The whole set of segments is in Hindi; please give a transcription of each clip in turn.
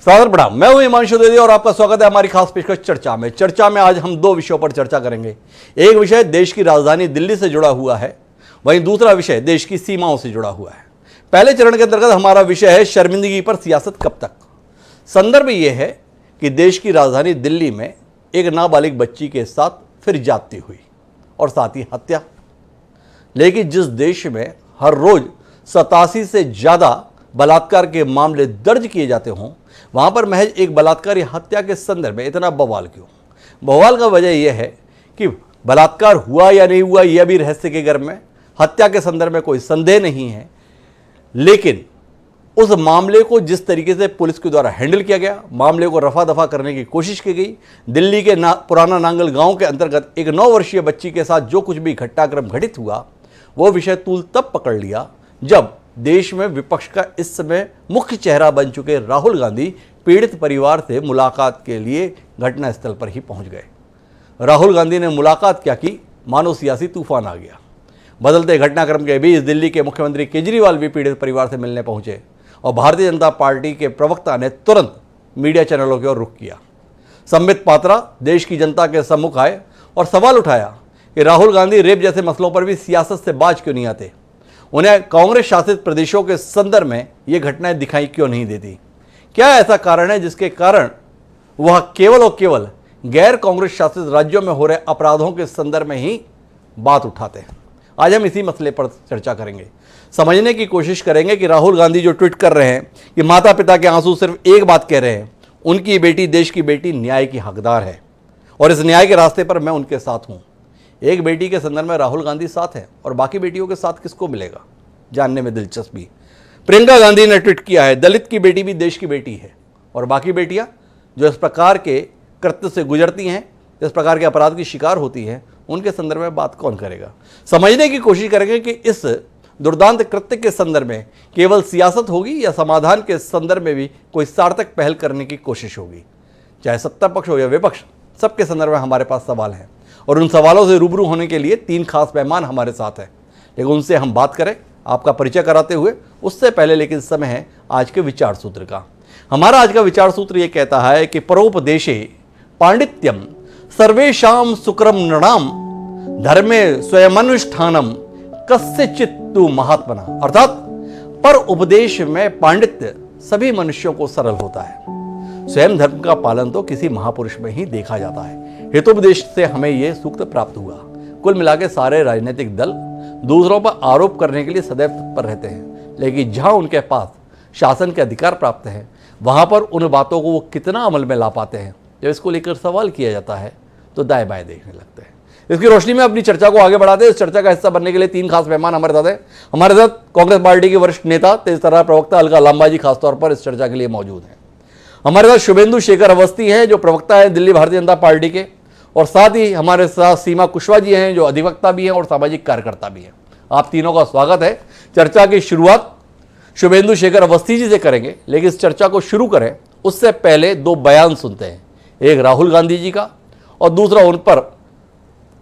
स्वागत प्रणाम। मैं हूं हिमांशु द्विवेदी और आपका स्वागत है हमारी खास पेशकश चर्चा में। चर्चा में आज हम दो विषयों पर चर्चा करेंगे। एक विषय देश की राजधानी दिल्ली से जुड़ा हुआ है, वहीं दूसरा विषय देश की सीमाओं से जुड़ा हुआ है। पहले चरण के अंतर्गत हमारा विषय है शर्मिंदगी पर सियासत कब तक। संदर्भ यह है कि देश की राजधानी दिल्ली में एक नाबालिग बच्ची के साथ फिर ज्यादती हुई और साथ ही हत्या। लेकिन जिस देश में हर रोज 87 से ज्यादा बलात्कार के मामले दर्ज किए जाते हों, वहां पर महज एक बलात्कार या हत्या के संदर्भ में इतना बवाल क्यों? बवाल का वजह यह है कि बलात्कार हुआ या नहीं हुआ यह भी रहस्य के गर्भ में, हत्या के संदर्भ में कोई संदेह नहीं है। लेकिन उस मामले को जिस तरीके से पुलिस के द्वारा हैंडल किया गया, मामले को रफा दफा करने की कोशिश की गई, दिल्ली के पुराना नांगल गांव के अंतर्गत एक 9 वर्षीय बच्ची के साथ जो कुछ भी घटनाक्रम घटित हुआ, वो विषय तूल तब पकड़ लिया जब देश में विपक्ष का इस समय मुख्य चेहरा बन चुके राहुल गांधी पीड़ित परिवार से मुलाकात के लिए घटनास्थल पर ही पहुंच गए। राहुल गांधी ने मुलाकात क्या की, मानो सियासी तूफान आ गया। बदलते घटनाक्रम के बीच दिल्ली के मुख्यमंत्री केजरीवाल भी पीड़ित परिवार से मिलने पहुंचे और भारतीय जनता पार्टी के प्रवक्ता ने तुरंत मीडिया चैनलों की ओर रुख किया। संबित पात्रा देश की जनता के सम्मुख आए और सवाल उठाया कि राहुल गांधी रेप जैसे मसलों पर भी सियासत से बाज क्यों नहीं आते, उन्हें कांग्रेस शासित प्रदेशों के संदर्भ में ये घटनाएं दिखाई क्यों नहीं देती, क्या ऐसा कारण है जिसके कारण वह केवल और केवल गैर कांग्रेस शासित राज्यों में हो रहे अपराधों के संदर्भ में ही बात उठाते हैं। आज हम इसी मसले पर चर्चा करेंगे, समझने की कोशिश करेंगे कि राहुल गांधी जो ट्वीट कर रहे हैं कि माता पिता के आंसू सिर्फ एक बात कह रहे हैं, उनकी बेटी देश की बेटी न्याय की हकदार है और इस न्याय के रास्ते पर मैं उनके साथ हूं। एक बेटी के संदर्भ में राहुल गांधी साथ है और बाकी बेटियों के साथ किसको मिलेगा, जानने में दिलचस्पी। प्रियंका गांधी ने ट्वीट किया है, दलित की बेटी भी देश की बेटी है और बाकी बेटियां जो इस प्रकार के कृत्य से गुजरती हैं, इस प्रकार के अपराध की शिकार होती हैं, उनके संदर्भ में बात कौन करेगा। समझने की कोशिश करेंगे कि इस दुर्दांत कृत्य के संदर्भ में केवल सियासत होगी या समाधान के संदर्भ में भी कोई सार्थक पहल करने की कोशिश होगी। चाहे सत्ता पक्ष हो या विपक्ष, सबके संदर्भ में हमारे पास सवाल हैं और उन सवालों से रूबरू होने के लिए 3 खास मेहमान हमारे साथ हैं, लेकिन उनसे हम बात करें आपका परिचय कराते हुए। उससे पहले लेकिन समय है आज के विचार सूत्र का। हमारा आज का विचार सूत्र यह कहता है कि परोपदेशे पांडित्यम सर्वेषां सुकरम नृणाम धर्मे स्वयमनुष्ठानम कस्यचित्तु महात्मना, अर्थात पर उपदेश में पांडित्य सभी मनुष्यों को सरल होता है। स्वयं धर्म का पालन तो किसी महापुरुष में ही देखा जाता है। हितोपदेश से हमें यह सूक्त प्राप्त हुआ। कुल मिलाकर सारे राजनीतिक दल दूसरों पर आरोप करने के लिए सदैव तत्पर रहते हैं, लेकिन जहां उनके पास शासन के अधिकार प्राप्त हैं, वहां पर उन बातों को वो कितना अमल में ला पाते हैं, जब इसको लेकर सवाल किया जाता है तो दाएं बाएं देखने लगते हैं। इसकी रोशनी में अपनी चर्चा को आगे बढ़ाते हैं। इस चर्चा का हिस्सा बनने के लिए 3 खास मेहमान हमारे साथ हैं। हमारे साथ कांग्रेस पार्टी के वरिष्ठ नेता तेजतर्रार प्रवक्ता अलका लांबा जी खासतौर पर इस चर्चा के लिए मौजूद हैं। हमारे साथ शुभेंदु शेखर अवस्थी हैं जो प्रवक्ता है दिल्ली भारतीय जनता पार्टी के, और साथ ही हमारे साथ सीमा कुशवाहा जी हैं जो अधिवक्ता भी हैं और सामाजिक कार्यकर्ता भी हैं। आप तीनों का स्वागत है। चर्चा की शुरुआत शुभेंदु शेखर अवस्थी जी से करेंगे, लेकिन इस चर्चा को शुरू करें उससे पहले 2 बयान सुनते हैं, एक राहुल गांधी जी का और दूसरा उन पर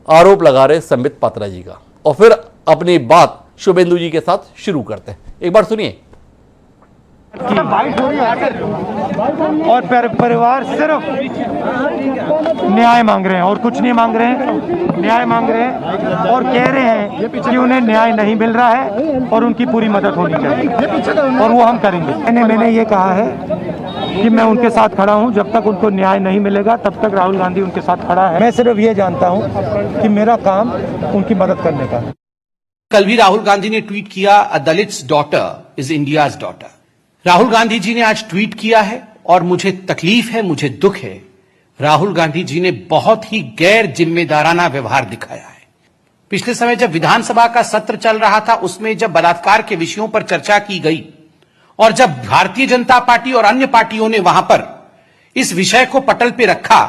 आरोप लगा रहे संबित पात्रा जी का, और फिर अपनी बात शुभेंदु जी के साथ शुरू करते हैं। एक बार सुनिए। और परिवार सिर्फ न्याय मांग रहे हैं और कुछ नहीं मांग रहे हैं, न्याय मांग रहे हैं और कह रहे हैं कि उन्हें न्याय नहीं मिल रहा है और उनकी पूरी मदद होनी चाहिए और वो हम करेंगे। मैंने ये कहा है कि मैं उनके साथ खड़ा हूं, जब तक उनको न्याय नहीं मिलेगा तब तक राहुल गांधी उनके साथ खड़ा है। मैं सिर्फ ये जानता हूं कि मेरा काम उनकी मदद करने का। कल भी राहुल गांधी ने ट्वीट किया, a Dalit's daughter is India's daughter. Rahul Gandhi ji ने आज ट्वीट किया है और मुझे तकलीफ है, मुझे दुख है। राहुल गांधी जी ने बहुत ही गैर जिम्मेदाराना व्यवहार दिखाया है। पिछले समय जब विधानसभा का सत्र चल रहा था, उसमें जब बलात्कार के विषयों पर चर्चा की गई और जब भारतीय जनता पार्टी और अन्य पार्टियों ने वहां पर इस विषय को पटल पे रखा,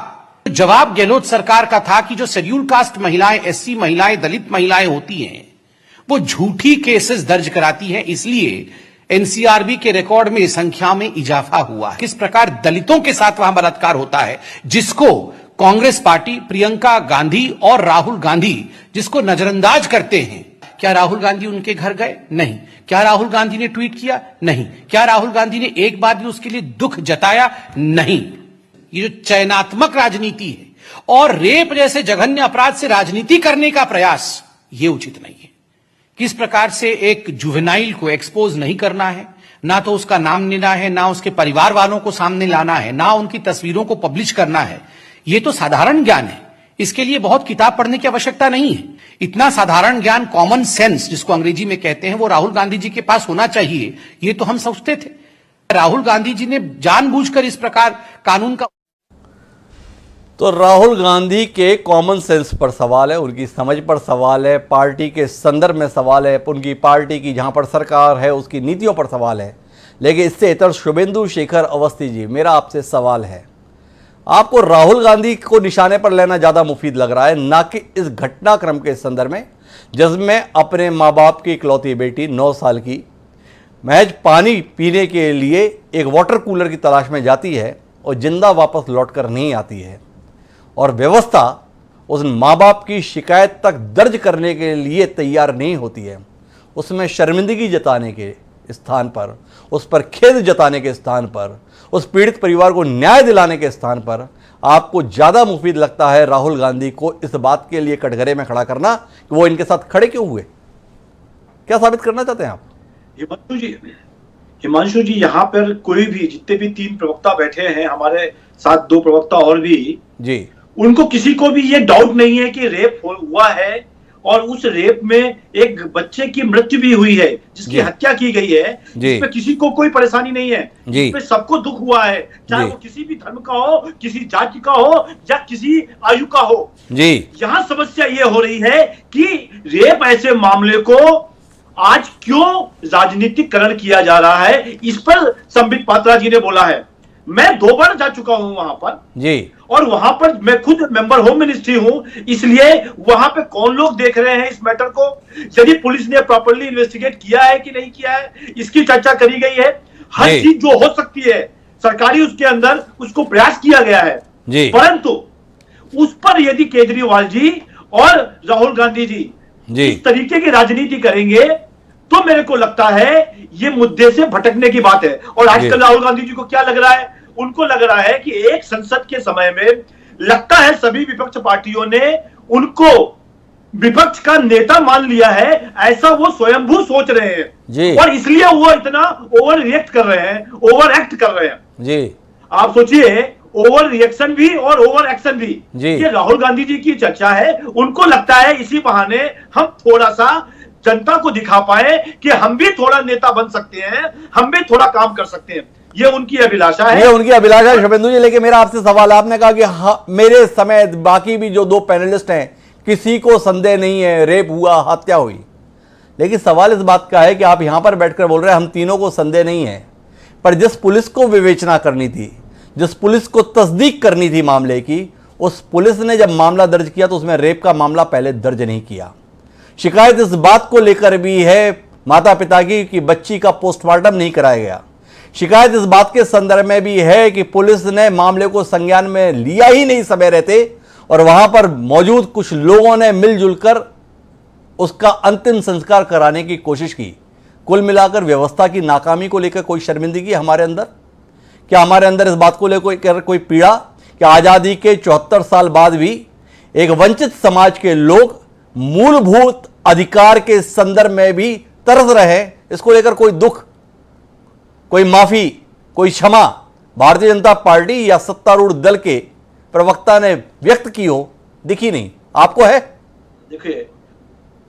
तो जवाब गहलोत सरकार का था कि जो शेड्यूल कास्ट महिलाएं, एससी महिलाएं, दलित महिलाएं होती हैं, वो झूठी केसेस दर्ज कराती हैं, इसलिए एनसीआरबी के रिकॉर्ड में संख्या में इजाफा हुआ है। किस प्रकार दलितों के साथ वहां बलात्कार होता है, जिसको कांग्रेस पार्टी, प्रियंका गांधी और राहुल गांधी जिसको नजरअंदाज करते हैं क्या राहुल गांधी उनके घर गए? नहीं। क्या राहुल गांधी ने ट्वीट किया? नहीं। क्या राहुल गांधी ने एक बार भी उसके लिए दुख जताया? नहीं। ये जो चयनात्मक राजनीति है और रेप जैसे जघन्य अपराध से राजनीति करने का प्रयास, ये उचित नहीं है। किस प्रकार से एक जुवेनाइल को एक्सपोज नहीं करना है, ना तो उसका नाम लेना है, ना उसके परिवार वालों को सामने लाना है, ना उनकी तस्वीरों को पब्लिश करना है, ये तो साधारण ज्ञान है। इसके लिए बहुत किताब पढ़ने की आवश्यकता नहीं है। इतना साधारण ज्ञान, कॉमन सेंस जिसको अंग्रेजी में कहते हैं, वो राहुल गांधी जी के पास होना चाहिए, ये तो हम सोचते थे। राहुल गांधी जी ने जानबूझकर इस प्रकार कानून का तो राहुल गांधी के कॉमन सेंस पर सवाल है, उनकी समझ पर सवाल है, पार्टी के संदर्भ में सवाल है, उनकी पार्टी की जहां पर सरकार है उसकी नीतियों पर सवाल है। लेकिन इससे इतर शुभेंदु शेखर अवस्थी जी, मेरा आपसे सवाल है, आपको राहुल गांधी को निशाने पर लेना ज़्यादा मुफीद लग रहा है, ना कि इस घटनाक्रम के संदर्भ में जिसमें अपने माँ बाप की इकलौती बेटी 9 साल की महज पानी पीने के लिए एक वाटर कूलर की तलाश में जाती है और जिंदा वापस लौट कर नहीं आती है, और व्यवस्था उस माँ बाप की शिकायत तक दर्ज करने के लिए तैयार नहीं होती है। उसमें शर्मिंदगी जताने के स्थान पर, उस पर खेद जताने के स्थान पर, उस पीड़ित परिवार को न्याय दिलाने के स्थान पर आपको ज़्यादा मुफीद लगता है राहुल गांधी को इस बात के लिए कटघरे में खड़ा करना कि वो इनके साथ खड़े क्यों हुए? क्या साबित करना चाहते हैं आप? हिमांशु जी, यहाँ पर कोई भी, जितने भी 3 प्रवक्ता बैठे हैं, हमारे साथ 2 प्रवक्ता और भी जी, उनको किसी को भी ये डाउट नहीं है कि रेप हुआ है और उस रेप में एक बच्चे की मृत्यु भी हुई है, जिसकी हत्या की गई है, जिसमें किसी को कोई परेशानी नहीं है, जिसमें सबको दुख हुआ है, चाहे वो किसी भी धर्म का हो, किसी जाति का हो या किसी आयु का हो जी। यहाँ समस्या ये हो रही है कि रेप ऐसे मामले को आज क्यों राजनीतिकरण किया जा रहा है, इस पर संबित पात्रा जी ने बोला है। मैं 2 बार जा चुका हूं वहां पर जी, और वहां पर मैं खुद मेंबर होम मिनिस्ट्री हूं, इसलिए वहां पे कौन लोग देख रहे हैं इस मैटर को, यदि पुलिस ने प्रॉपर्ली इन्वेस्टिगेट किया है कि नहीं किया है, इसकी चर्चा करी गई है। हर चीज जो हो सकती है सरकारी उसके अंदर उसको प्रयास किया गया है जी, परंतु उस पर यदि केजरीवाल जी और राहुल गांधी जी इस तरीके की राजनीति करेंगे तो मेरे को लगता है ये मुद्दे से भटकने की बात है। और आजकल राहुल गांधी जी को क्या लग रहा है, उनको लग रहा है कि एक संसद के समय में लगता है सभी विपक्ष पार्टियों ने उनको विपक्ष का नेता मान लिया है, ऐसा वो स्वयंभू सोच रहे हैं जी, और इसलिए वो इतना ओवर रिएक्ट कर रहे हैं, ओवर एक्ट कर रहे हैं जी। आप सोचिए, ओवर रिएक्शन भी और ओवर एक्शन भी, ये राहुल गांधी जी की चर्चा है। उनको लगता है इसी बहाने हम थोड़ा सा जनता को दिखा पाए कि हम भी थोड़ा नेता बन सकते हैं, हम भी थोड़ा काम कर सकते हैं। ये उनकी अभिलाषा है, ये उनकी अभिलाषा है शुभेंदु जी। लेकिन मेरा आपसे सवाल, आपने कहा कि हाँ, मेरे समय बाकी भी जो 2 पैनलिस्ट हैं किसी को संदेह नहीं है रेप हुआ, हत्या हुई, लेकिन सवाल इस बात का है कि आप यहां पर बैठकर बोल रहे हैं हम तीनों को संदेह नहीं है, पर जिस पुलिस को विवेचना करनी थी, जिस पुलिस को तस्दीक करनी थी मामले की, उस पुलिस ने जब मामला दर्ज किया तो उसमें रेप का मामला पहले दर्ज नहीं किया। शिकायत इस बात को लेकर भी है माता पिता की कि बच्ची का पोस्टमार्टम नहीं कराया गया। शिकायत इस बात के संदर्भ में भी है कि पुलिस ने मामले को संज्ञान में लिया ही नहीं समय रहते, और वहां पर मौजूद कुछ लोगों ने मिलजुल कर उसका अंतिम संस्कार कराने की कोशिश की। कुल मिलाकर व्यवस्था की नाकामी को लेकर कोई शर्मिंदगी हमारे अंदर? क्या हमारे अंदर इस बात को लेकर कोई पीड़ा कि आज़ादी के 74 साल बाद भी एक वंचित समाज के लोग मूलभूत अधिकार के संदर्भ में भी तरस रहे हैं? इसको लेकर कोई दुख, कोई माफी, कोई क्षमा भारतीय जनता पार्टी या सत्तारूढ़ दल के प्रवक्ता ने व्यक्त की हो, दिखी नहीं? आपको है? देखिए,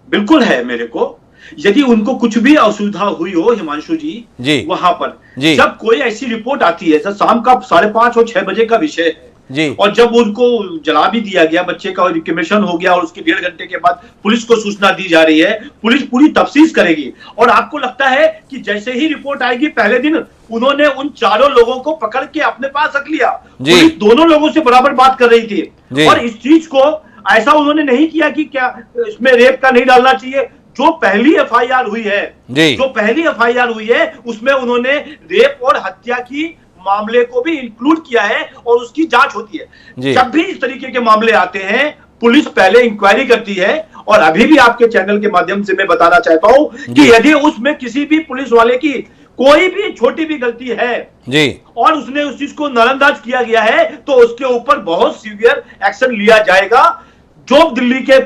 बिल्कुल है मेरे को। यदि उनको कुछ भी असुविधा हुई हो हिमांशु जी वहां पर जी, जब कोई ऐसी रिपोर्ट आती है, शाम का 5:30 और 6 बजे का विषय है जी, और जब उनको जला भी दिया गया, बच्चे का रिकमेशन हो गया और उसके 1.5 घंटे के बाद पुलिस को सूचना दी जा रही है, पुलिस पूरी तफ्तीश करेगी, और आपको लगता है कि जैसे ही रिपोर्ट आएगी पहले दिन उन्होंने उन 4 लोगों को पकड़ के अपने पास रख लिया। पुलिस दोनों लोगों से बराबर बात कर रही थी, और इस चीज को ऐसा उन्होंने नहीं किया कि क्या इसमें रेप का नहीं डालना चाहिए। जो पहली एफआईआर हुई है उसमें उन्होंने रेप और हत्या की मामले को भी इंक्लूड किया है और उसकी जांच होती है। जब भी इस तरीके के मामले आते हैं पुलिस पहले इंक्वायरी करती है। और अभी भी आपके चैनल के माध्यम से मैं बताना चाहता हूं कि यदि उसमें किसी भी पुलिस वाले की कोई भी छोटी भी गलती है जी और उसने उस चीज को नजरअंदाज किया गया है तो उसके ऊपर बहुत सीवियर एक्शन लिया जाएगा। जो दिल्ली के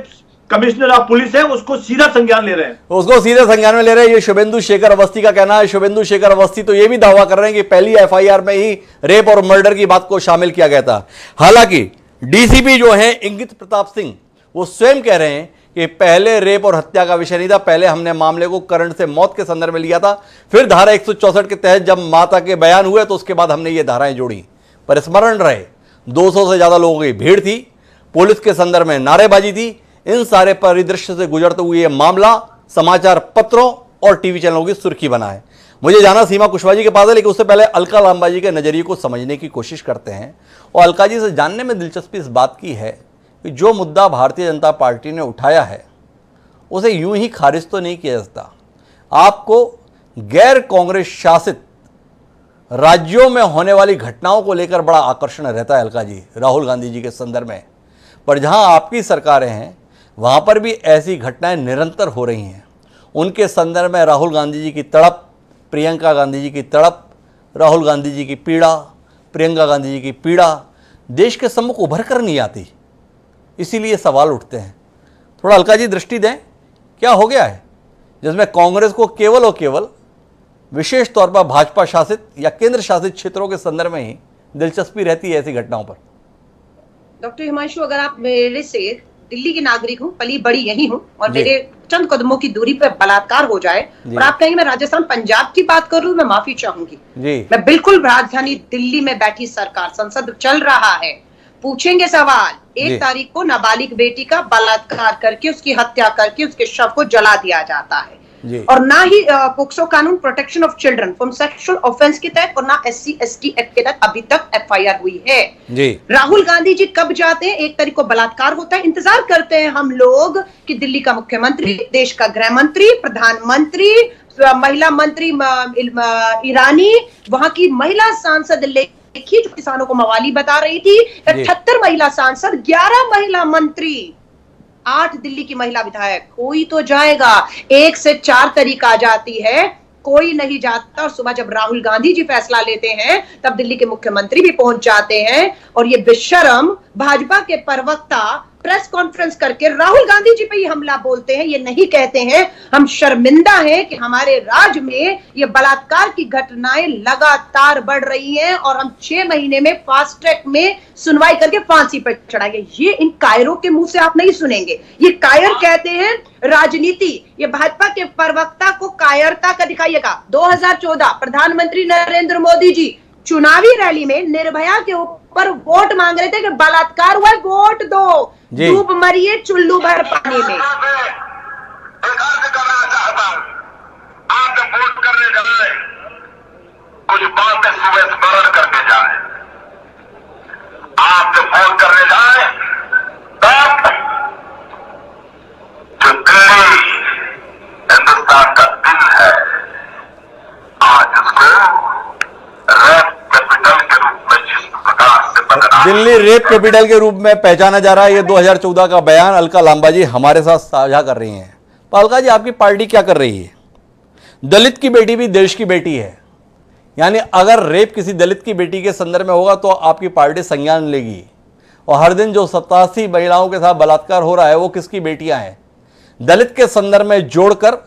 कमिश्नर ऑफ पुलिस है उसको सीधा संज्ञान ले रहे हैं, उसको सीधे संज्ञान में ले रहे हैं। ये शुभेंदु शेखर अवस्थी का कहना है। शुभेंदु शेखर अवस्थी तो ये भी दावा कर रहे हैं कि पहली एफआईआर में ही रेप और मर्डर की बात को शामिल किया गया था। हालांकि डीसीपी जो है इंगित प्रताप सिंह, वो स्वयं कह रहे हैं कि पहले रेप और हत्या का विषय नहीं था, पहले हमने मामले को करंट से मौत के संदर्भ में लिया था, फिर धारा 164 के तहत जब माता के बयान हुए तो उसके बाद हमने ये धाराएं जोड़ी। पर स्मरण रहे 200 से ज्यादा लोगों की भीड़ थी, पुलिस के संदर्भ में नारेबाजी थी। इन सारे परिदृश्य से गुजरते हुए यह मामला समाचार पत्रों और टीवी चैनलों की सुर्खी बना है। मुझे जाना सीमा कुशवाहा जी के पास है, लेकिन उससे पहले अलका लांबा जी के नजरिए को समझने की कोशिश करते हैं। और अलका जी से जानने में दिलचस्पी इस बात की है कि जो मुद्दा भारतीय जनता पार्टी ने उठाया है उसे यूं ही खारिज तो नहीं किया जाता। आपको गैर कांग्रेस शासित राज्यों में होने वाली घटनाओं को लेकर बड़ा आकर्षण रहता है अलका जी, राहुल गांधी जी के संदर्भ में। पर जहां आपकी सरकारें हैं वहां पर भी ऐसी घटनाएं निरंतर हो रही हैं। उनके संदर्भ में राहुल गांधी जी की तड़प, प्रियंका गांधी जी की तड़प, राहुल गांधी जी की पीड़ा, प्रियंका गांधी जी की पीड़ा देश के सम्मुख उभर कर नहीं आती। इसीलिए सवाल उठते हैं। थोड़ा अलका जी दृष्टि दें, क्या हो गया है जिसमें कांग्रेस को केवल और केवल विशेष तौर पर भाजपा शासित या केंद्र शासित क्षेत्रों के संदर्भ में ही दिलचस्पी रहती है ऐसी घटनाओं पर? डॉक्टर हिमांशु, अगर आप मेरे से दिल्ली की नागरिक हूँ, पली बड़ी यही हूँ, और मेरे चंद कदमों की दूरी पर बलात्कार हो जाए और आप कहेंगे मैं राजस्थान पंजाब की बात कर लूं, मैं माफी चाहूंगी। मैं बिल्कुल राजधानी दिल्ली में बैठी सरकार, संसद चल रहा है, पूछेंगे सवाल। 1 तारीख को नाबालिग बेटी का बलात्कार करके उसकी हत्या करके उसके शव को जला दिया जाता है। और ना ही पोक्सो कानून protection of children from sexual offence के तहत और ना SC/ST एक्ट के तहत अभी तक FIR हुई है। राहुल गांधी जी कब जाते हैं? 1 तारीख को बलात्कार होता है, इंतजार करते हैं हम लोग कि दिल्ली का मुख्यमंत्री, देश का गृह मंत्री, प्रधानमंत्री, महिला मंत्री ईरानी, वहां की महिला सांसद लेखी जो किसानों को मवाली बता रही थी, 78 महिला सांसद, 11 महिला मंत्री, 8 दिल्ली की महिला विधायक, कोई तो जाएगा। 1 से 4 तारीख आ जाती है, कोई नहीं जाता। और सुबह जब राहुल गांधी जी फैसला लेते हैं तब दिल्ली के मुख्यमंत्री भी पहुंच जाते हैं और ये बेशरम भाजपा के प्रवक्ता प्रेस कॉन्फ्रेंस करके राहुल गांधी जी पे ही हमला बोलते हैं। ये नहीं कहते हैं हम शर्मिंदा हैं कि हमारे राज्य में ये बलात्कार की घटनाएं लगातार बढ़ रही हैं और हम 6 महीने में फास्ट ट्रैक में सुनवाई करके फांसी पर चढ़ाएंगे। ये इन कायरों के मुंह से आप नहीं सुनेंगे। ये कायर कहते हैं राजनीति। ये भाजपा के प्रवक्ता को कायरता का दिखाइएगा। 2014 प्रधानमंत्री नरेंद्र मोदी जी चुनावी रैली में निर्भया के ऊपर वोट मांग रहे थे कि बलात्कार हुआ, वोट दो, डूब मरिए चुल्लू भर पानी में। आप जब वोट करने जाए कुछ बातें सुबह स्मरण करके जाए। आप जब वोट करने जाए तब जो दिल्ली हिंदुस्तान का दिल है, आज उसको दिल्ली रेप कैपिटल के रूप में पहचाना जा रहा है। ये 2014 का बयान अलका लांबा जी हमारे साथ साझा कर रही हैं। तो अलका जी, आपकी पार्टी क्या कर रही है? दलित की बेटी भी देश की बेटी है, यानी अगर रेप किसी दलित की बेटी के संदर्भ में होगा तो आपकी पार्टी संज्ञान लेगी। और हर दिन जो 87 महिलाओं के साथ बलात्कार हो रहा है वो किसकी बेटियां हैं? दलित के संदर्भ में जोड़कर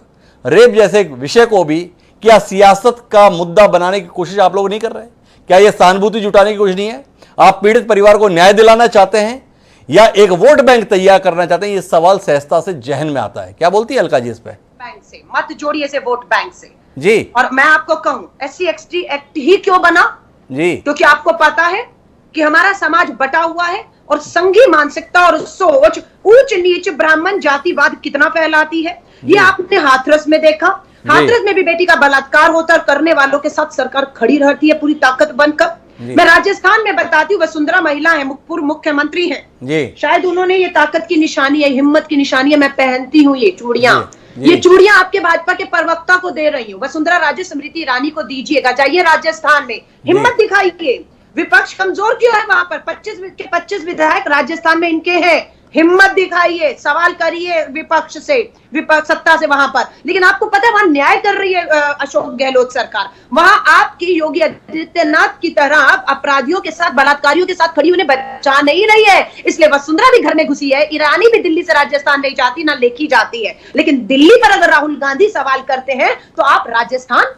रेप जैसे विषय को भी क्या सियासत का मुद्दा बनाने की कोशिश आप लोग नहीं कर रहे? क्या यह सहानुभूति जुटाने की कोशिश नहीं है? आप पीड़ित परिवार को न्याय दिलाना चाहते हैं या एक वोट बैंक तैयार करना चाहते हैं? ये सवाल सहजता से जहन में आता है। क्या बोलती है अलका जी इस पे? बैंक से मत जोड़िए से वोट बैंक से जी। और मैं आपको कहूं SC/ST एक्ट ही क्यों बना जी? क्योंकि आपको पता है कि हमारा समाज बटा हुआ है और संघी मानसिकता और सोच ऊंच नीच ब्राह्मण जातिवाद कितना फैलाती है। ये आपने हाथरस में देखा। हाथरस में भी बेटी का बलात्कार होता है, करने वालों के साथ सरकार खड़ी रहती है पूरी ताकत बनकर। मैं राजस्थान में बताती हूँ, वसुंधरा महिला है, पूर्व मुख्यमंत्री है, शायद उन्होंने ये ताकत की निशानी है, हिम्मत की निशानी है। मैं पहनती हूँ ये चूड़ियां, ये चूड़ियां आपके भाजपा के प्रवक्ता को दे रही हूँ। वसुंधरा राजे स्मृति ईरानी को दीजिएगा, जाइए राजस्थान में, हिम्मत दिखाइए। विपक्ष कमजोर क्यों है वहां पर? 25 विधायक राजस्थान में इनके हैं, हिम्मत दिखाइए, सवाल करिए विपक्ष से, विपक्ष सत्ता से वहां पर। लेकिन आपको पता है वहां न्याय कर रही है अशोक गहलोत सरकार, वहां आपकी योगी आदित्यनाथ की तरह अपराधियों के साथ, बलात्कारियों के साथ खड़ी उन्हें बचा नहीं रही है। इसलिए वसुंधरा भी घर में घुसी है, ईरानी भी दिल्ली से राजस्थान नहीं जाती, ना लेखी जाती है। लेकिन दिल्ली पर अगर राहुल गांधी सवाल करते हैं तो आप राजस्थान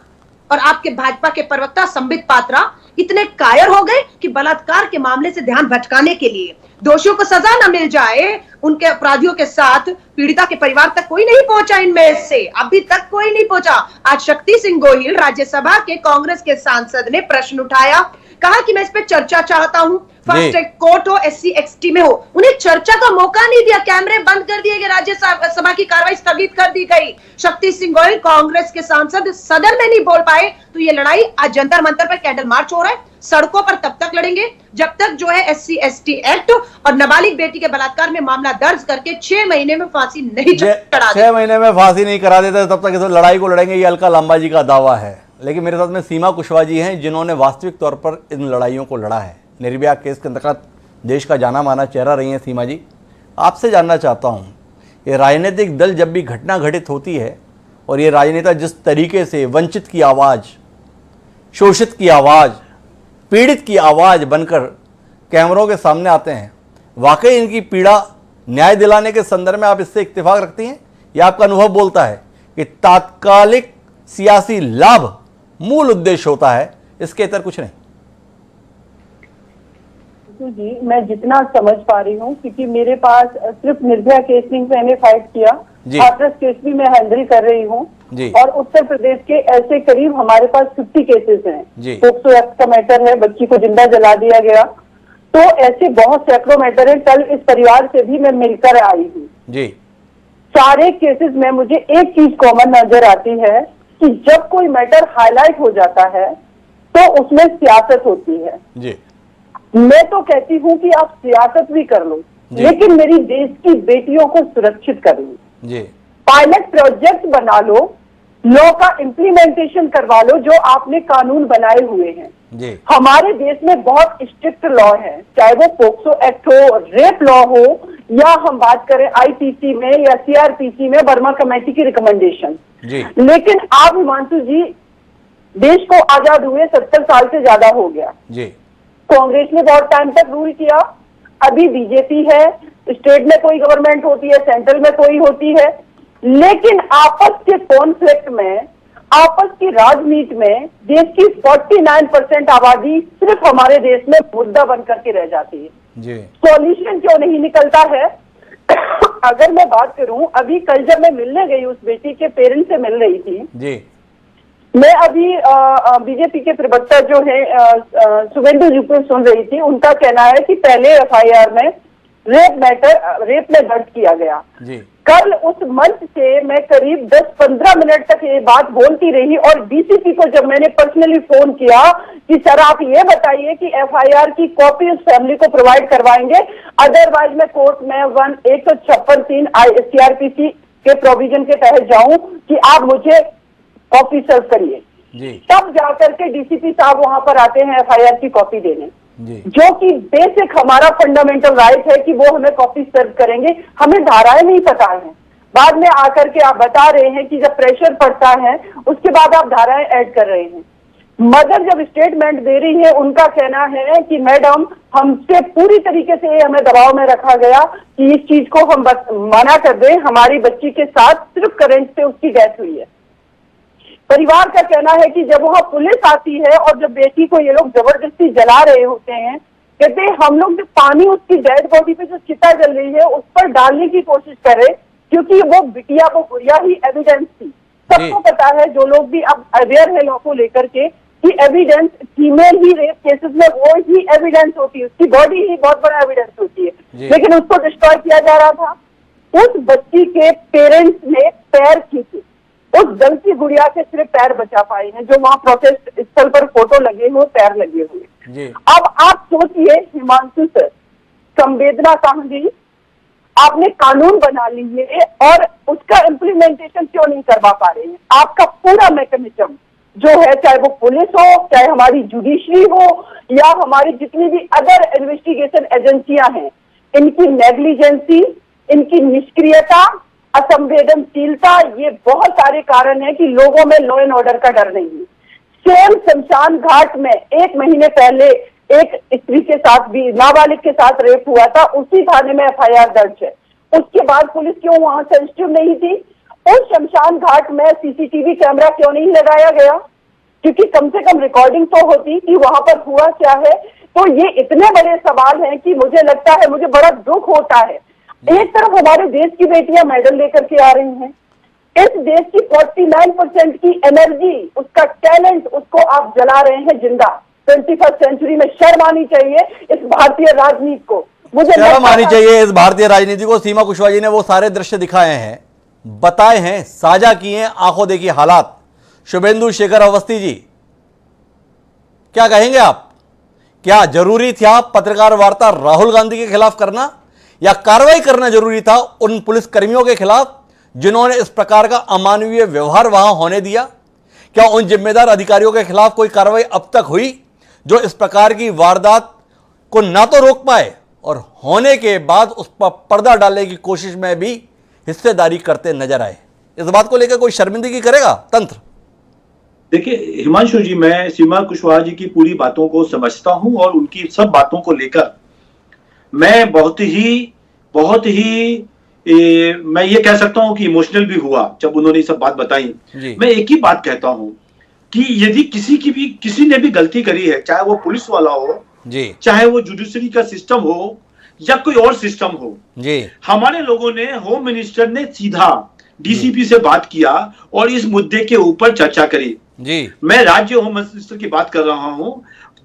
और आपके भाजपा के प्रवक्ता संबित पात्रा इतने कायर हो गए कि बलात्कार के मामले से ध्यान भटकाने के लिए, दोषियों को सजा न मिल जाए, उनके अपराधियों के साथ पीड़िता के परिवार तक कोई नहीं पहुंचा, इनमें से अभी तक कोई नहीं पहुंचा। आज शक्ति सिंह गोहिल राज्यसभा के कांग्रेस के सांसद ने प्रश्न उठाया, कहा कि मैं इस पे चर्चा चाहता हूं, फास्ट ट्रैक कोर्ट हो, SC XT में हो। उन्हें चर्चा का मौका नहीं दिया, कैमरे बंद कर दिए गए, राज्यसभा की कार्रवाई स्थगित कर दी गई। शक्ति सिंह गोहिल कांग्रेस के सांसद सदन में नहीं बोल पाए। तो ये लड़ाई आज जंतर मंतर पर कैंडल मार्च हो रहा है, सड़कों पर तब तक लड़ेंगे जब तक जो है SC ST एक्ट और नाबालिग बेटी के बलात्कार में मामला दर्ज करके 6 महीने में फांसी नहीं चढ़ा 6 महीने में फांसी नहीं करा देते तब तक इस लड़ाई को लड़ेंगे, ये अलका लांबा जी का दावा है। लेकिन मेरे साथ में सीमा कुशवाहा जी हैं जिन्होंने वास्तविक तौर पर इन लड़ाइयों को लड़ा है। निर्भया केस के अंतर्गत देश का जाना माना चेहरा रही हैं सीमा जी। आपसे जानना चाहता हूँ, ये राजनीतिक दल जब भी घटना घटित होती है और ये राजनेता जिस तरीके से वंचित की आवाज़, शोषित की आवाज़, पीड़ित की आवाज़ बनकर कैमरों के सामने आते हैं, वाकई इनकी पीड़ा न्याय दिलाने के संदर्भ में आप इससे इत्तेफाक रखती हैं या आपका अनुभव बोलता है कि तात्कालिक सियासी लाभ मूल उद्देश्य होता है, इसके इतर कुछ नहीं? जी, मैं जितना समझ पा रही हूँ, क्योंकि मेरे पास सिर्फ निर्भया केस नहीं, मैंने फाइट किया, हाथरस केस भी मैं हैंडल कर रही हूँ, और उत्तर प्रदेश के ऐसे करीब हमारे पास 50 केसेस हैं। पोक्सो एक्ट का मैटर है, बच्ची को जिंदा जला दिया गया, तो ऐसे बहुत सैकड़ों मैटर है। कल इस परिवार से भी मैं मिलकर आई हूँ जी। सारे केसेस में मुझे एक चीज कॉमन नजर आती है कि जब कोई मैटर हाईलाइट हो जाता है तो उसमें सियासत होती है जी। मैं तो कहती हूँ कि आप सियासत भी कर लो, लेकिन मेरी देश की बेटियों को सुरक्षित कर लो, पायलट प्रोजेक्ट बना लो, लॉ का इम्प्लीमेंटेशन करवा लो जो आपने कानून बनाए हुए हैं जी। हमारे देश में बहुत स्ट्रिक्ट लॉ है, चाहे वो पोक्सो एक्ट हो, रेप लॉ हो, या हम बात करें IPC में या CRPC में बर्मा कमेटी की रिकमेंडेशन। लेकिन आप हिमांशु जी, देश को आजाद हुए 70 साल से ज्यादा हो गया जी। कांग्रेस ने बहुत टाइम तक रूल किया, अभी बीजेपी है, स्टेट में कोई गवर्नमेंट होती है, सेंट्रल में कोई होती है, लेकिन आपस के कॉन्फ्लिक्ट में, आपस की राजनीति में देश की 49% आबादी सिर्फ हमारे देश में मुद्दा बन करके रह जाती है। सॉल्यूशन क्यों नहीं निकलता है? अगर मैं बात करूं, अभी कल जब मैं मिलने गई, उस बेटी के पेरेंट्स से मिल रही थी जी। मैं अभी बीजेपी के प्रवक्ता जो है शुभेंदु जी को सुन रही थी, उनका कहना है कि पहले FIR में रेप में दर्ज किया गया जी। कल उस मंच से मैं करीब 10-15 मिनट तक ये बात बोलती रही, और DCP को जब मैंने पर्सनली फोन किया कि सर आप ये बताइए कि FIR की कॉपी उस फैमिली को प्रोवाइड करवाएंगे, अदरवाइज मैं कोर्ट में 156(3) CRPC के प्रोविजन के तहत जाऊं कि आप मुझे कॉपी सर्व करिए, तब जाकर के DCP साहब वहां पर आते हैं FIR की कॉपी देने, जो कि बेसिक हमारा फंडामेंटल राइट है कि वो हमें कॉपी सर्व करेंगे। हमें धाराएं नहीं पता है, बाद में आकर के आप बता रहे हैं कि जब प्रेशर पड़ता है उसके बाद आप धाराएं ऐड कर रहे हैं। मदर जब स्टेटमेंट दे रही है, उनका कहना है कि मैडम हमसे पूरी तरीके से हमें दबाव में रखा गया कि इस चीज को हम मना कर दें, हमारी बच्ची के साथ सिर्फ करंट से उसकी डेथ हुई है। परिवार का कहना है कि जब वहां पुलिस आती है और जब बेटी को ये लोग जबरदस्ती जला रहे होते हैं, कहते हैं हम लोग जो पानी उसकी डेड बॉडी पे जो चिता जल रही है उस पर डालने की कोशिश करें, क्योंकि वो बिटिया, वो गुड़िया ही एविडेंस थी। सबको पता है, जो लोग भी अब अवेयर है लॉ को लेकर के, कि एविडेंस फीमेल ही रेप केसेस में वो ही एविडेंस होती है, उसकी बॉडी ही बहुत बड़ा एविडेंस होती है, लेकिन उसको डिस्ट्रॉय किया जा रहा था। उस बच्ची के पेरेंट्स ने पैर खींचे, उस गलती गुड़िया के सिर्फ पैर बचा पाए हैं, जो वहां प्रोटेस्ट स्थल पर फोटो लगे हुए, पैर लगे हुए। अब आप सोचिए हिमांशु सर, संवेदना कहाँ गई? आपने कानून बना लिए और उसका इम्प्लीमेंटेशन क्यों नहीं करवा पा रहे हैं? आपका पूरा मैकेनिज्म जो है, चाहे वो पुलिस हो, चाहे हमारी जुडिशरी हो, या हमारी जितनी भी अदर इन्वेस्टिगेशन एजेंसियां हैं, इनकी नेग्लिजेंसी, इनकी निष्क्रियता, असंवेदनशीलता, ये बहुत सारे कारण हैं कि लोगों में लॉ एंड ऑर्डर का डर नहीं है। सेम शमशान घाट में 1 महीने पहले एक स्त्री के साथ भी, नाबालिग के साथ रेप हुआ था, उसी थाने में FIR दर्ज है। उसके बाद पुलिस क्यों वहां सेंसिटिव नहीं थी? उस शमशान घाट में CCTV कैमरा क्यों नहीं लगाया गया? क्योंकि कम से कम रिकॉर्डिंग तो होती कि वहां पर हुआ क्या है। तो ये इतने बड़े सवाल हैं कि मुझे लगता है, मुझे बड़ा दुख होता है। एक तरफ हमारे देश की बेटियां मेडल लेकर के आ रही हैं, इस देश की 49% की एनर्जी, उसका टैलेंट, उसको आप जला रहे हैं जिंदा। 21st सेंचुरी में शर्म आनी चाहिए इस भारतीय राजनीति को। मुझे शर्म आनी चाहिए इस भारतीय राजनीति को। सीमा कुशवाहा जी ने वो सारे दृश्य दिखाए हैं, बताए हैं, साझा किए हैं, आंखों देखी हालात। शुभेंदु शेखर अवस्थी जी, क्या कहेंगे आप? क्या जरूरी था पत्रकार वार्ता राहुल गांधी के खिलाफ करना, या कार्रवाई करना जरूरी था उन पुलिस कर्मियों के खिलाफ जिन्होंने इस प्रकार का अमानवीय व्यवहार वहां होने दिया? क्या उन जिम्मेदार अधिकारियों के खिलाफ कोई कार्रवाई अब तक हुई जो इस प्रकार की वारदात को ना तो रोक पाए और होने के बाद उस पर पर्दा डालने की कोशिश में भी हिस्सेदारी करते नजर आए? इस बात को लेकर कोई शर्मिंदगी करेगा तंत्र? देखिए हिमांशु जी, मैं सीमा कुशवाहा जी की पूरी बातों को समझता हूं और उनकी सब बातों को लेकर मैं बहुत ही मैं ये कह सकता हूं कि इमोशनल भी हुआ जब उन्होंने ये सब बात बताई। मैं एक ही बात कहता हूं कि यदि किसी ने भी गलती करी है, चाहे वो पुलिस वाला हो जी, चाहे वो जुडिशरी का सिस्टम हो या कोई और सिस्टम हो जी, हमारे लोगों ने, होम मिनिस्टर ने सीधा DCP से बात किया और इस मुद्दे के ऊपर चर्चा करी जी। मैं राज्य होम मिनिस्टर की बात कर रहा हूं।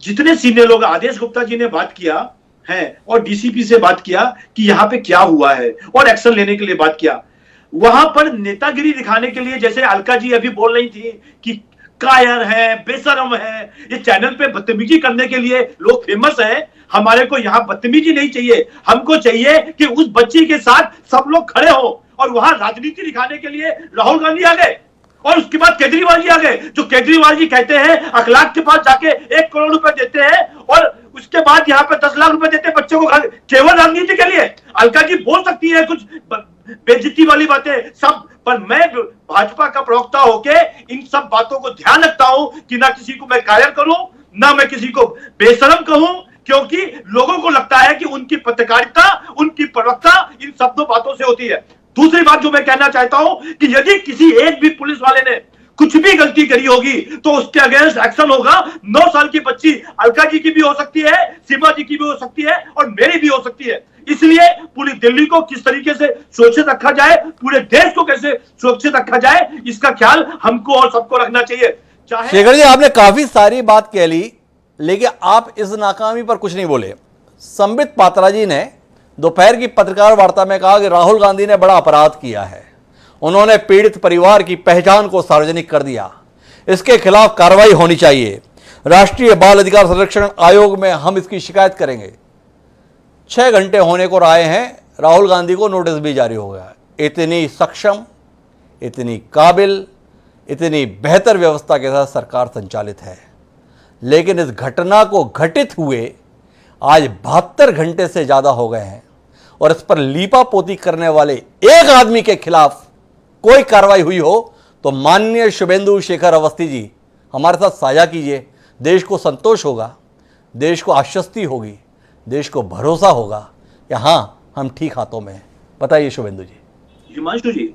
जितने सीनियर लोग, आदेश गुप्ता जी ने बात किया है और DCP से बात किया कि यहाँ पे क्या हुआ है और एक्शन लेने के लिए बात किया। वहां पर नेतागिरी दिखाने के लिए, जैसे अलका जी अभी बोल रही थी कि कायर है, बेशरम है, ये चैनल पे बदतमीजी करने के लिए लोग फेमस है। हमारे को यहाँ बदतमीजी नहीं चाहिए, हमको चाहिए कि उस बच्ची के साथ सब लोग खड़े हो। और वहां राजनीति दिखाने के लिए राहुल गांधी आ गए और उसके बाद केजरीवाल जी आ गए, जो केजरीवाल जी कहते हैं अखलाक के पास जाके 1 करोड़ रुपए देते हैं और उसके बाद यहाँ पे 10 लाख रुपए देते हैं बच्चों को, केवल राजनीति के लिए। अलका जी बोल सकती है कुछ बेइज्जती वाली बातें सब, पर मैं भाजपा का प्रवक्ता होके इन सब बातों को ध्यान रखता हूं कि ना किसी को मैं कायर करूं, ना मैं किसी को बेशरम कहूं, क्योंकि लोगों को लगता है कि उनकी पत्रकारिता, उनकी प्रवक्ता इन सब दो बातों से होती है। दूसरी बात जो मैं कहना चाहता हूं कि यदि किसी एक भी पुलिस वाले ने कुछ भी गलती करी होगी तो उसके अगेंस्ट एक्शन होगा। 9 साल की बच्ची अलका जी की भी हो सकती है, सीमा जी की भी हो सकती है और मेरी भी हो सकती है। इसलिए पूरी दिल्ली को किस तरीके से सुरक्षित रखा जाए, पूरे देश को कैसे सुरक्षित रखा जाए, इसका ख्याल हमको और सबको रखना चाहिए। शेखर जी, आपने काफी सारी बात कह ली, लेकिन आप इस नाकामी पर कुछ नहीं बोले। संबित पात्रा जी ने दोपहर की पत्रकार वार्ता में कहा कि राहुल गांधी ने बड़ा अपराध किया है, उन्होंने पीड़ित परिवार की पहचान को सार्वजनिक कर दिया, इसके खिलाफ कार्रवाई होनी चाहिए, राष्ट्रीय बाल अधिकार संरक्षण आयोग में हम इसकी शिकायत करेंगे। 6 घंटे होने को आए हैं, राहुल गांधी को नोटिस भी जारी हो गया। इतनी सक्षम, इतनी काबिल, इतनी बेहतर व्यवस्था के साथ सरकार संचालित है, लेकिन इस घटना को घटित हुए आज 72 घंटे से ज्यादा हो गए हैं और इस पर लीपापोती करने वाले एक आदमी के खिलाफ कोई कार्रवाई हुई हो तो माननीय शुभेंदु शेखर अवस्थी जी हमारे साथ साझा कीजिए। देश को संतोष होगा, देश को आश्वस्ति होगी, देश को भरोसा होगा कि हाँ, हम ठीक हाथों में हैं। बताइए शुभेंदु जी। हिमांशु जी,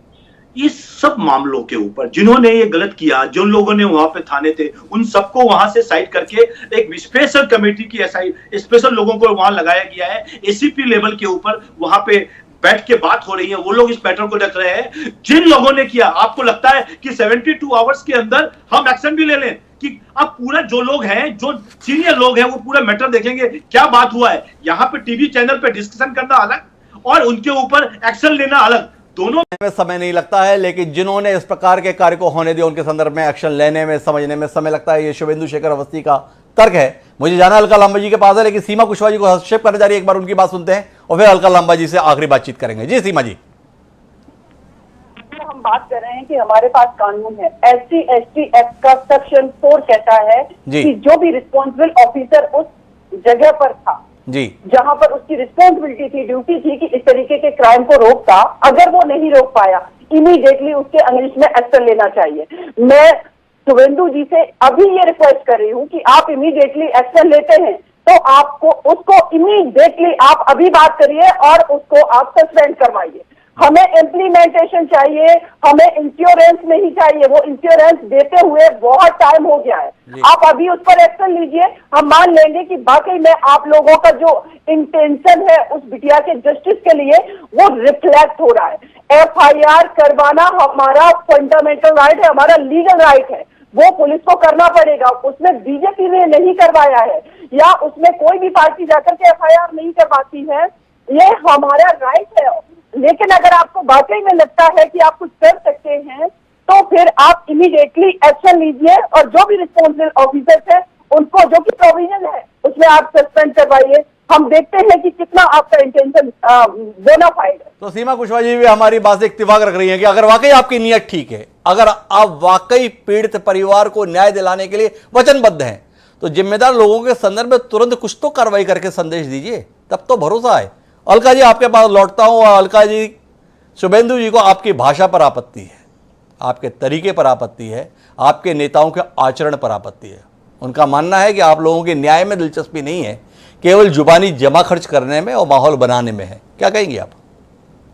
इस सब मामलों के ऊपर जिन्होंने ये गलत किया, जो लोगों ने वहां पे थाने थे, उन सबको वहां से साइड करके एक स्पेशल कमेटी की स्पेशल लोगों को वहां लगाया गया है। ACP लेवल के ऊपर वहां पे बैठ के बात हो रही है, वो लोग इस मैटर को रख रहे हैं। जिन लोगों ने किया, आपको लगता है कि 72 आवर्स के अंदर हम एक्शन भी ले लें कि अब पूरा जो लोग हैं, जो सीनियर लोग हैं, वो पूरा मैटर देखेंगे क्या बात हुआ है। यहाँ पे टीवी चैनल पे डिस्कशन करना अलग और उनके ऊपर एक्शन लेना अलग, दोनों में समय नहीं लगता है, लेकिन जिन्होंने इस प्रकार के कार्य को होने दिया उनके संदर्भ में एक्शन लेने में, समझने में समय लगता है। ये शुभेंदु शेखर अवस्थी का तर्क है। मुझे जाना अलका लांबा जी के पास है, लेकिन सीमा कुशवाहा जी को हस्तक्षेप करने जा रही है। एक बार उनकी बात सुनते हैं और फिर अलका लांबा जी से आखिरी बातचीत करेंगे। जी सीमा जी। हम बात कर रहे हैं कि हमारे पास कानून है, SC/ST एक्ट का सेक्शन 4 कहता है कि जो भी रिस्पॉन्सिबल ऑफिसर उस जगह पर था जी, जहां पर उसकी रिस्पॉन्सिबिलिटी थी, ड्यूटी थी कि इस तरीके के क्राइम को रोकता, अगर वो नहीं रोक पाया, इमीडिएटली उसके अगेंस्ट में एक्शन लेना चाहिए। मैं शुभेंदु जी से अभी ये रिक्वेस्ट कर रही हूँ कि आप इमीडिएटली एक्शन लेते हैं तो आपको उसको इमीडिएटली आप अभी बात करिए और उसको आप सस्पेंड करवाइए। हमें इम्प्लीमेंटेशन चाहिए, हमें इंश्योरेंस नहीं चाहिए। वो इंश्योरेंस देते हुए बहुत टाइम हो गया है। आप अभी उस पर एक्शन लीजिए, हम मान लेंगे कि वाकई में आप लोगों का जो इंटेंशन है उस बिटिया के जस्टिस के लिए वो रिफ्लेक्ट हो रहा है। FIR करवाना हमारा फंडामेंटल राइट है, हमारा लीगल राइट है, वो पुलिस को करना पड़ेगा। उसमें बीजेपी ने नहीं करवाया है या उसमें कोई भी पार्टी जाकर के FIR नहीं करवाती है, ये हमारा राइट है। लेकिन अगर आपको वाकई में लगता है कि आप कुछ कर सकते हैं तो फिर आप इमीडिएटली एक्शन लीजिए और जो भी रिस्पॉन्सिबल ऑफिसर्स हैं उनको, जो कि प्रोविजन है उसमें आप सस्पेंड करवाइए। हम देखते हैं कि कितना आपका इंटेंशन बोनाफाइड है। तो सीमा कुशवाहा जी भी हमारी बात से इत्तेफाक रख रही हैं कि अगर वाकई आपकी नीयत ठीक है, अगर आप वाकई पीड़ित परिवार को न्याय दिलाने के लिए वचनबद्ध हैं, तो जिम्मेदार लोगों के संदर्भ में तुरंत कुछ तो कार्रवाई करके संदेश दीजिए, तब तो भरोसा है। अलका जी आपके पास लौटता हूं। अलका जी, शुभेंदु जी को आपकी भाषा पर आपत्ति है, आपके तरीके पर आपत्ति है, आपके नेताओं के आचरण पर आपत्ति है। उनका मानना है कि आप लोगों की न्याय में दिलचस्पी नहीं है, केवल जुबानी जमा खर्च करने में और माहौल बनाने में है। क्या कहेंगे आप?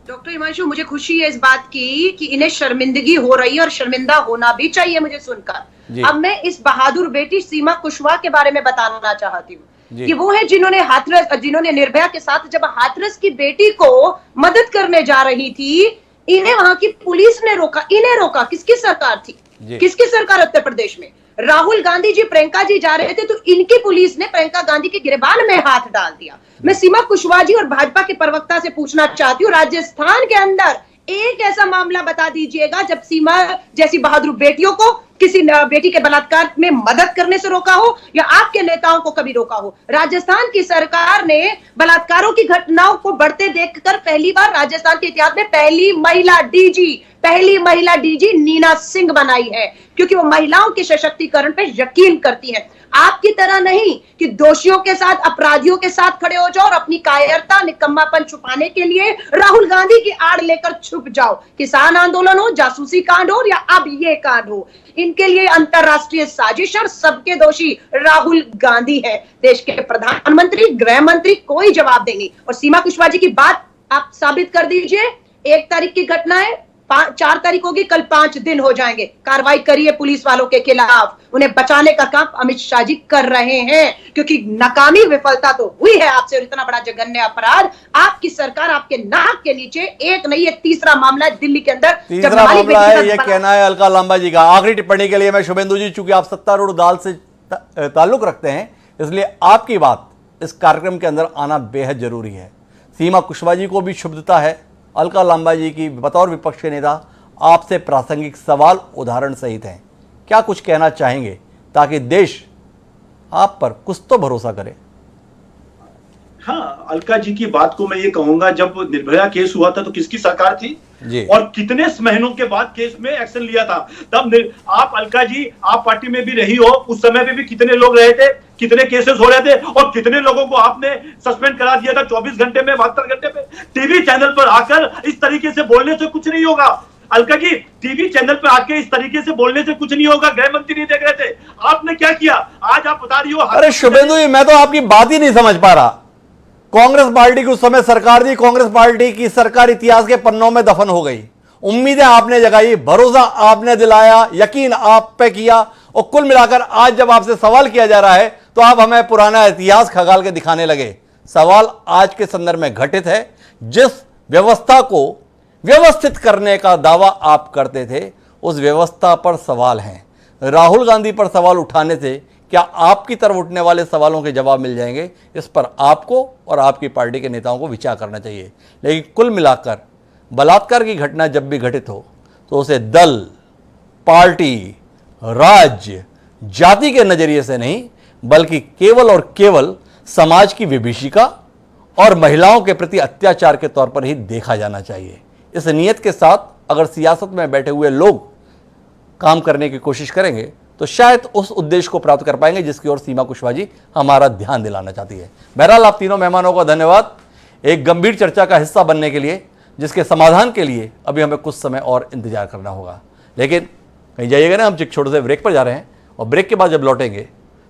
डॉक्टर हिमांशु, मुझे खुशी है इस बात की कि इन्हें शर्मिंदगी हो रही है और शर्मिंदा होना भी चाहिए मुझे सुनकर। अब मैं इस बहादुर बेटी सीमा कुशवाहा के बारे में बताना चाहती हूँ कि वो है जिन्होंने निर्भया के साथ जब हाथरस की बेटी को मदद करने जा रही थी, इन्हें वहां की पुलिस ने रोका। इन्हें रोका किसकी सरकार थी? किसकी सरकार? उत्तर प्रदेश में राहुल गांधी जी, प्रियंका जी जा रहे थे तो इनकी पुलिस ने प्रियंका गांधी के गिरबान में हाथ डाल दिया। मैं सीमा कुशवाहा जी और भाजपा के प्रवक्ता से पूछना चाहती हूँ, राजस्थान के अंदर एक ऐसा मामला बता दीजिएगा जब सीमा जैसी बहादुर बेटियों को किसी बेटी के बलात्कार में मदद करने से रोका हो या आपके नेताओं को कभी रोका हो। राजस्थान की सरकार ने बलात्कारों की घटनाओं को बढ़ते देखकर पहली बार राजस्थान के इतिहास में पहली महिला डीजी नीना सिंह बनाई है, क्योंकि वो महिलाओं के सशक्तिकरण पे यकीन करती है। आपकी तरह नहीं कि दोषियों के साथ, अपराधियों के साथ खड़े हो जाओ और अपनी कायरता, निकम्मापन छुपाने के लिए राहुल गांधी की आड़ लेकर छुप जाओ। किसान आंदोलन हो, जासूसी कांड हो या अब ये कांड हो, इनके लिए अंतरराष्ट्रीय साजिश और सबके दोषी राहुल गांधी है। देश के प्रधानमंत्री, गृह मंत्री कोई जवाब देंगे। और सीमा कुशवाहा जी की बात आप साबित कर दीजिए। 1 तारीख की घटना है, 4 तारीख होगी, कल 5 दिन हो जाएंगे। कार्रवाई करिए पुलिस वालों के खिलाफ। उन्हें बचाने का काम अमित शाह जी कर रहे हैं, क्योंकि नाकामी, विफलता तो हुई है आपसे। और इतना बड़ा जघन्य अपराध आपकी सरकार, आपके नाक के नीचे एक नहीं, ये तीसरा मामला है दिल्ली के अंदर। तीसरा मामला है, ये कहना है अलका लांबा जी का। आखिरी टिप्पणी के लिए मैं शुभेंदु जी, चूंकि आप सत्तारूढ़ दल से ताल्लुक रखते हैं, इसलिए आपकी बात इस कार्यक्रम के अंदर आना बेहद जरूरी है। सीमा कुशवाहा जी को भी शुभता है, अलका लांबा जी की बतौर विपक्ष के नेता आपसे प्रासंगिक सवाल उदाहरण सहित हैं। क्या कुछ कहना चाहेंगे ताकि देश आप पर कुछ तो भरोसा करे? हाँ, अलका जी की बात को मैं ये कहूंगा, जब निर्भया केस हुआ था तो किसकी सरकार थी जी, और कितने महीनों के बाद केस में एक्शन लिया था। तब आप अलका जी, आप पार्टी में भी रही हो, उस समय पे भी कितने लोग रहे थे, कितने केसेस हो रहे थे और कितने लोगों को आपने सस्पेंड करा दिया था 24 घंटे में, 72 घंटे में। टीवी चैनल पर आकर इस तरीके से बोलने से कुछ नहीं होगा। अलका जी, टीवी चैनल पर आके इस तरीके से बोलने से कुछ नहीं होगा। गृह मंत्री नहीं देख रहे थे, आपने क्या किया? आज आप बता रही हो। अरे शुभेंदु जी, मैं तो आपकी बात ही नहीं समझ पा रहा। कांग्रेस पार्टी की उस समय सरकार थी, कांग्रेस पार्टी की सरकार इतिहास के पन्नों में दफन हो गई। उम्मीदें आपने जगाई, भरोसा आपने दिलाया, यकीन आप पे किया, और कुल मिलाकर आज जब आपसे सवाल किया जा रहा है तो आप हमें पुराना इतिहास खगाल के दिखाने लगे। सवाल आज के संदर्भ में घटित है। जिस व्यवस्था को व्यवस्थित करने का दावा आप करते थे, उस व्यवस्था पर सवाल हैं। राहुल गांधी पर सवाल उठाने से क्या आपकी तरफ उठने वाले सवालों के जवाब मिल जाएंगे? इस पर आपको और आपकी पार्टी के नेताओं को विचार करना चाहिए। लेकिन कुल मिलाकर बलात्कार की घटना जब भी घटित हो तो उसे दल, पार्टी, राज्य, जाति के नजरिए से नहीं, बल्कि केवल और केवल समाज की विभीषिका और महिलाओं के प्रति अत्याचार के तौर पर ही देखा जाना चाहिए। इस नियत के साथ अगर सियासत में बैठे हुए लोग काम करने की कोशिश करेंगे तो शायद उस उद्देश्य को प्राप्त कर पाएंगे जिसकी ओर सीमा कुशवाहा जी हमारा ध्यान दिलाना चाहती है। बहरहाल आप तीनों मेहमानों का धन्यवाद एक गंभीर चर्चा का हिस्सा बनने के लिए, जिसके समाधान के लिए अभी हमें कुछ समय और इंतजार करना होगा। लेकिन कहीं जाइएगा ना, हम एक छोटे से ब्रेक पर जा रहे हैं और ब्रेक के बाद जब लौटेंगे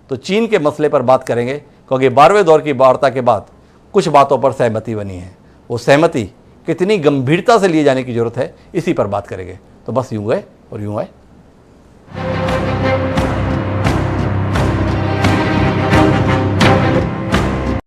तो चीन के मसले पर बात करेंगे, क्योंकि 12वें दौर की वार्ता के बाद कुछ बातों पर सहमति बनी है। वो सहमति कितनी गंभीरता से लिए जाने की जरूरत है, इसी पर बात करेंगे। तो बस यूं गए और यूं आए।